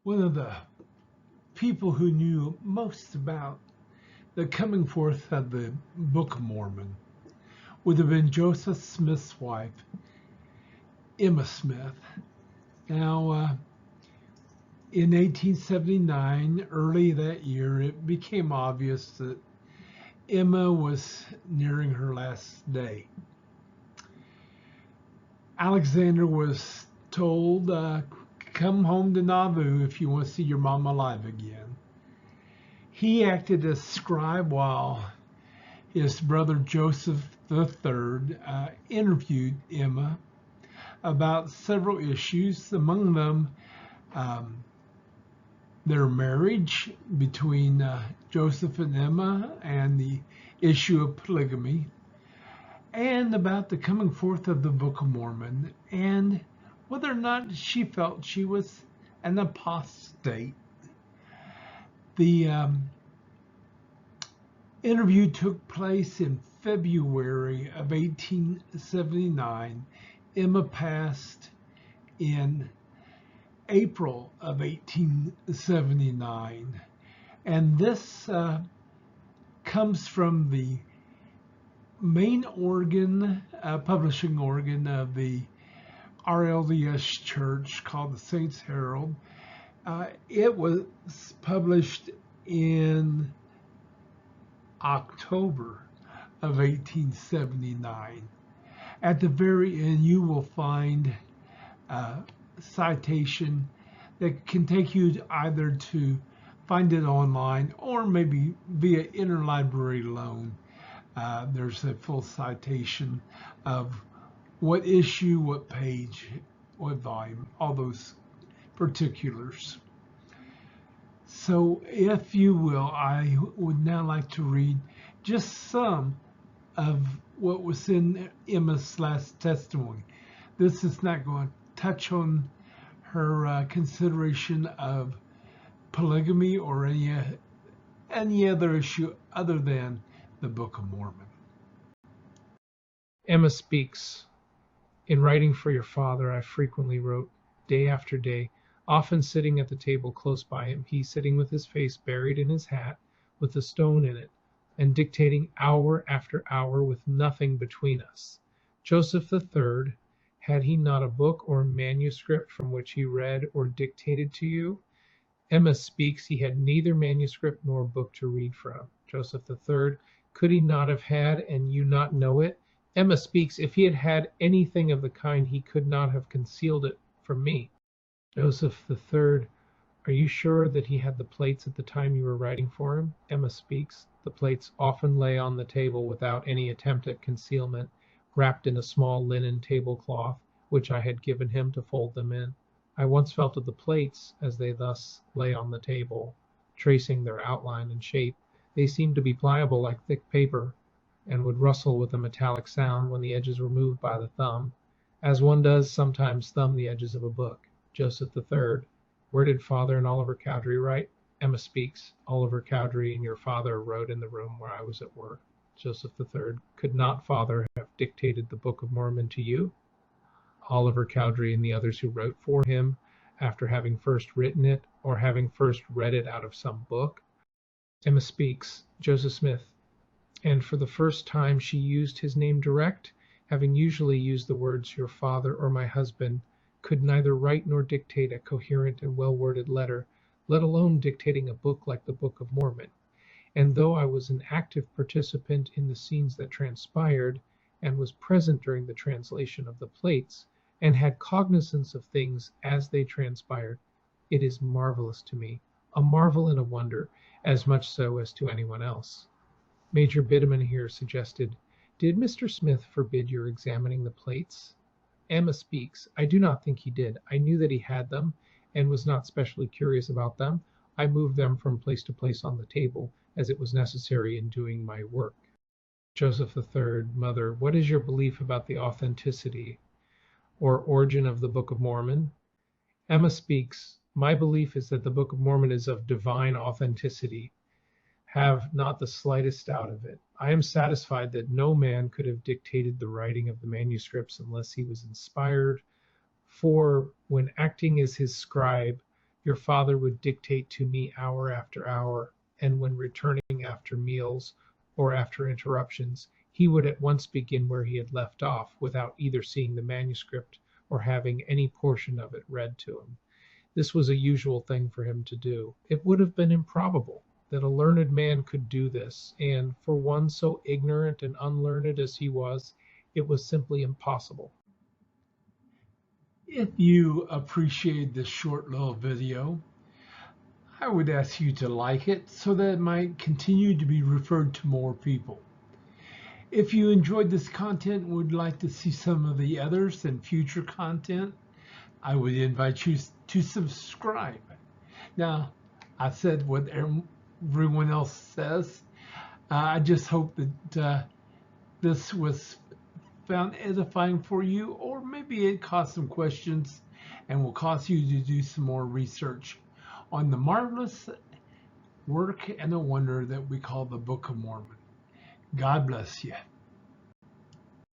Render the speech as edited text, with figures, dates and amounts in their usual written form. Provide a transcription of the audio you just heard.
One of the people who knew most about the coming forth of the Book of Mormon would have been Joseph Smith's wife, Emma Smith. Now, in 1879, early that year, it became obvious that Emma was nearing her last day. Alexander was told, come home to Nauvoo if you want to see your mom alive again. He acted as scribe while his brother Joseph III interviewed Emma about several issues, among them their marriage between Joseph and Emma and the issue of polygamy, and about the coming forth of the Book of Mormon, and whether or not she felt she was an apostate. The interview took place in February of 1879. Emma passed in April of 1879. And this comes from the main organ, publishing organ of the RLDS Church called the Saints Herald. It was published in October of 1879. At the very end, you will find a citation that can take you either to find it online or maybe via interlibrary loan. There's a full citation of what issue, what page, what volume, all those particulars. So if you will, I would now like to read just some of what was in Emma's last testimony. This is not going to touch on her consideration of polygamy or any other issue other than the Book of Mormon. Emma speaks. In writing for your father, I frequently wrote, day after day, often sitting at the table close by him, he sitting with his face buried in his hat, with a stone in it, and dictating hour after hour with nothing between us. Joseph III, had he not a book or manuscript from which he read or dictated to you? Emma speaks, he had neither manuscript nor book to read from. Joseph III, could he not have had, and you not know it? Emma speaks, if he had had anything of the kind, he could not have concealed it from me. Joseph III, are you sure that he had the plates at the time you were writing for him? Emma speaks, the plates often lay on the table without any attempt at concealment, wrapped in a small linen tablecloth, which I had given him to fold them in. I once felt of the plates as they thus lay on the table, tracing their outline and shape. They seemed to be pliable like thick paper, and would rustle with a metallic sound when the edges were moved by the thumb, as one does sometimes thumb the edges of a book. Joseph III, where did Father and Oliver Cowdery write? Emma speaks, Oliver Cowdery and your father wrote in the room where I was at work. Joseph III, could not Father have dictated the Book of Mormon to you? Oliver Cowdery and the others who wrote for him, after having first written it, or having first read it out of some book? Emma speaks, Joseph Smith, and for the first time she used his name direct, having usually used the words your father or my husband, could neither write nor dictate a coherent and well-worded letter, let alone dictating a book like the Book of Mormon. And though I was an active participant in the scenes that transpired, and was present during the translation of the plates, and had cognizance of things as they transpired, it is marvelous to me, a marvel and a wonder, as much so as to anyone else. Major Bidaman here suggested, did Mr. Smith forbid your examining the plates? Emma speaks, I do not think he did. I knew that he had them, and was not specially curious about them. I moved them from place to place on the table, as it was necessary in doing my work. Joseph III, Mother, what is your belief about the authenticity or origin of the Book of Mormon? Emma speaks, my belief is that the Book of Mormon is of divine authenticity. Have not the slightest doubt of it. I am satisfied that no man could have dictated the writing of the manuscripts unless he was inspired, for when acting as his scribe, Your father would dictate to me hour after hour, and when returning after meals or after interruptions, he would at once begin where he had left off, without either seeing the manuscript or having any portion of it read to him. This was a usual thing for him to do. It would have been improbable that a learned man could do this, and for one so ignorant and unlearned as he was, it was simply impossible. If you appreciate this short little video, I would ask you to like it so that it might continue to be referred to more people. If you enjoyed this content and would like to see some of the others and future content, I would invite you to subscribe. Now, I said what everyone else says. I just hope that this was found edifying for you, or maybe it caused some questions and will cause you to do some more research on the marvelous work and the wonder that we call the Book of Mormon. God bless you.